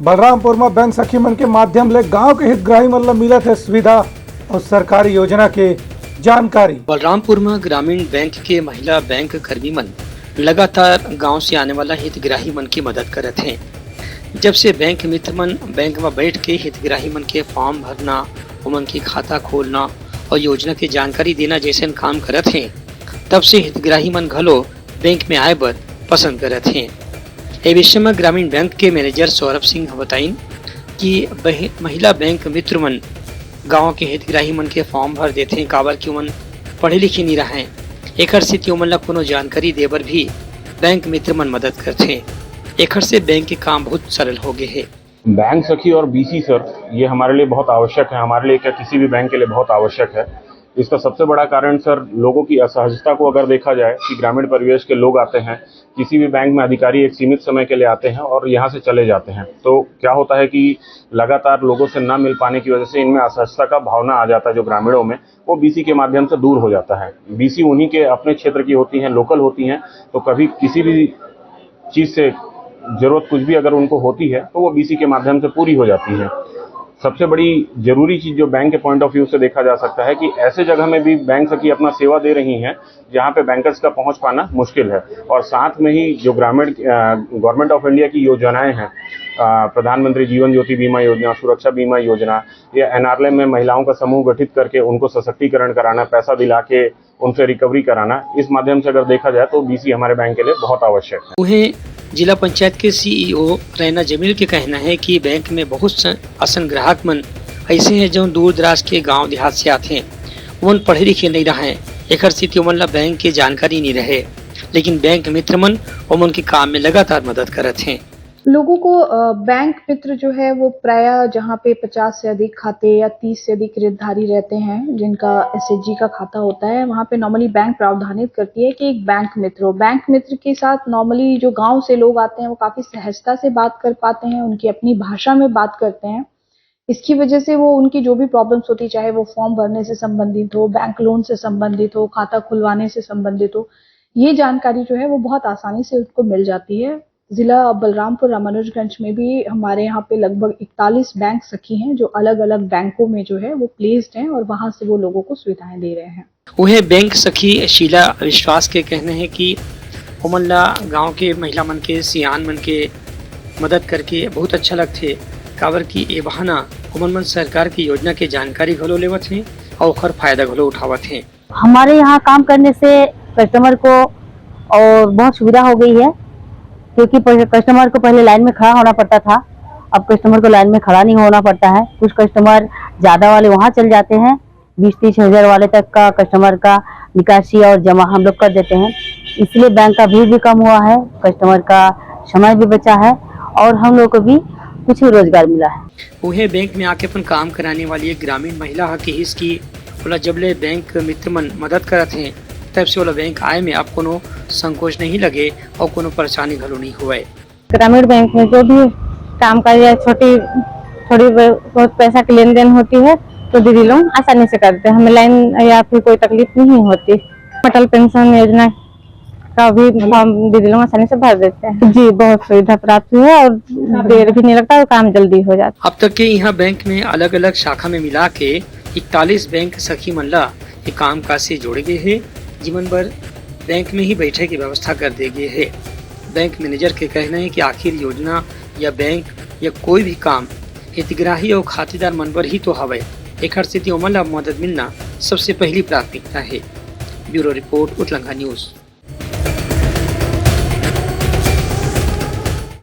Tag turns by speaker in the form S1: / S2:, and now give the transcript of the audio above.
S1: बलरामपुर में बैंक सखी मन के माध्यम ले गांव के हितग्राही मन ला मिलत है सुविधा और सरकारी योजना के जानकारी।
S2: बलरामपुर में ग्रामीण बैंक के महिला बैंक कर्मी मन लगातार गांव से आने वाला हितग्राही मन की मदद करत हैं। जब से बैंक मित्र मन बैंक में बैठ के हितग्राही मन के फॉर्म भरना, उमन की खाता खोलना और योजना की जानकारी देना जैसे काम करत हैं, तब से हितग्राही मन घलो बैंक में आए बर पसंद करत हैं। ए विषय में ग्रामीण बैंक के मैनेजर सौरभ सिंह बताइन कि महिला बैंक मित्र मन गांव के हितग्राही मन के फॉर्म भर देते हैं, काबर की उमन पढ़े लिखे नहीं रहे। एकर से उमन ला कोनो जानकारी देबर भी बैंक मित्र मन मदद करते हैं। एकर से बैंक के काम बहुत सरल हो गए है।
S3: बैंक सखी और बीसी सर ये हमारे लिए बहुत आवश्यक है, हमारे लिए क्या किसी भी बैंक के लिए बहुत आवश्यक है। इसका सबसे बड़ा कारण सर लोगों की असहजता को अगर देखा जाए कि ग्रामीण परिवेश के लोग आते हैं, किसी भी बैंक में अधिकारी एक सीमित समय के लिए आते हैं और यहाँ से चले जाते हैं, तो क्या होता है कि लगातार लोगों से न मिल पाने की वजह से इनमें असहजता का भावना आ जाता है। जो ग्रामीणों में वो बीसी के माध्यम से दूर हो जाता है। बीसी उन्हीं के अपने क्षेत्र की होती हैं, लोकल होती हैं, तो कभी किसी भी चीज़ से जरूरत कुछ भी अगर उनको होती है तो वो बीसी के माध्यम से पूरी हो जाती है। सबसे बड़ी जरूरी चीज जो बैंक के पॉइंट ऑफ व्यू से देखा जा सकता है कि ऐसे जगह में भी बैंक सखी अपना सेवा दे रही हैं जहां पे बैंकर्स का पहुंच पाना मुश्किल है। और साथ में ही जो ग्रामीण गवर्नमेंट ऑफ इंडिया की योजनाएं हैं, प्रधानमंत्री जीवन ज्योति बीमा योजना, सुरक्षा बीमा योजना या एनआरएलएम में महिलाओं का समूह गठित करके उनको सशक्तिकरण कराना, पैसा दिला के उनसे रिकवरी कराना, इस माध्यम से अगर देखा जाए तो बीसी हमारे बैंक के लिए बहुत आवश्यक है।
S2: उन्हें जिला पंचायत के सीईओ रैना जमील के कहना है कि बैंक में बहुत असन ग्राहक मन ऐसे हैं जो दूर दराज के गांव देहात से आते हैं। उन पढ़े लिखे नहीं रहे, एकर स्थिति उमन ला बैंक की जानकारी नहीं रहे, लेकिन बैंक मित्र मन उमन के काम में लगातार मदद करते हैं।
S4: लोगों को बैंक मित्र जो है वो प्रायः जहाँ पे 50 से अधिक खाते या 30 से अधिक ऋणधारी रहते हैं जिनका एसएचजी का खाता होता है, वहाँ पे नॉर्मली बैंक प्रावधानित करती है कि एक बैंक मित्र हो। बैंक मित्र के साथ नॉर्मली जो गांव से लोग आते हैं वो काफी सहजता से बात कर पाते हैं, उनकी अपनी भाषा में बात करते हैं। इसकी वजह से वो उनकी जो भी प्रॉब्लम्स होती, चाहे वो फॉर्म भरने से संबंधित हो, बैंक लोन से संबंधित हो, खाता खुलवाने से संबंधित हो, ये जानकारी जो है वो बहुत आसानी से उनको मिल जाती है। जिला बलरामपुर रामानुजगंज में भी हमारे यहाँ पे लगभग 41 बैंक सखी हैं जो अलग अलग बैंकों में जो है वो प्लेस्ड हैं और वहाँ से वो लोगों को सुविधाएं दे रहे हैं।
S2: वह बैंक सखी शीला विश्वास के कहने हैं कि उमन ला गाँव के महिला मन के सियान मन के मदद करके बहुत अच्छा लगते, काबर की ए बहाना उमन मन सरकार की योजना के जानकारी घलो लेवत हैं और ओकर फायदा घलो उठावत हैं।
S5: हमारे यहाँ काम करने से कस्टमर को और बहुत सुविधा हो गई है, क्योंकि कस्टमर को पहले लाइन में खड़ा होना पड़ता था, अब कस्टमर को लाइन में खड़ा नहीं होना पड़ता है। कुछ कस्टमर ज़्यादा वाले वहाँ चल जाते हैं, 20-30 हज़ार वाले तक का कस्टमर का निकासी और जमा हम लोग कर देते हैं। इसलिए बैंक का भीड़ भी कम हुआ है, कस्टमर का समय भी बचा है और हम लोग को भी कुछ रोजगार मिला है।
S2: वह बैंक में आके अपन काम कराने वाली एक ग्रामीण महिला है कि इसकी बोला जब ले बैंक मित्र मन मदद करते हैं तब से वाला बैंक आए में आप कोनो संकोच नहीं लगे और कोनो परेशानी घलो नहीं हुए।
S5: ग्रामीण बैंक में जो भी काम का या थोड़ी बहुत पैसा की लेन देन होती है तो दीदी लोग आसानी से करते हैं, हमें लाइन या फिर कोई तकलीफ नहीं होती। अटल पेंशन योजना का भी फॉर्म दीदी लोग आसानी से भर देते हैं। जी बहुत सुविधा प्राप्त हुई है और देर भी नहीं लगता और काम जल्दी हो जाता।
S2: अब तक के यहाँ बैंक में अलग अलग शाखा में मिला के 41 बैंक सखी मन ला ये काम काज से जोड़े गए है, जीवन भर बैंक में ही बैठे की व्यवस्था कर दे गए है। बैंक मैनेजर के कहना है कि आखिर योजना या बैंक या कोई भी काम हितग्राही और खातेदार मन पर ही तो हवे, एक से ओमन ला मदद मिलना सबसे पहली प्राथमिकता है। ब्यूरो रिपोर्ट, उतलंगा न्यूज।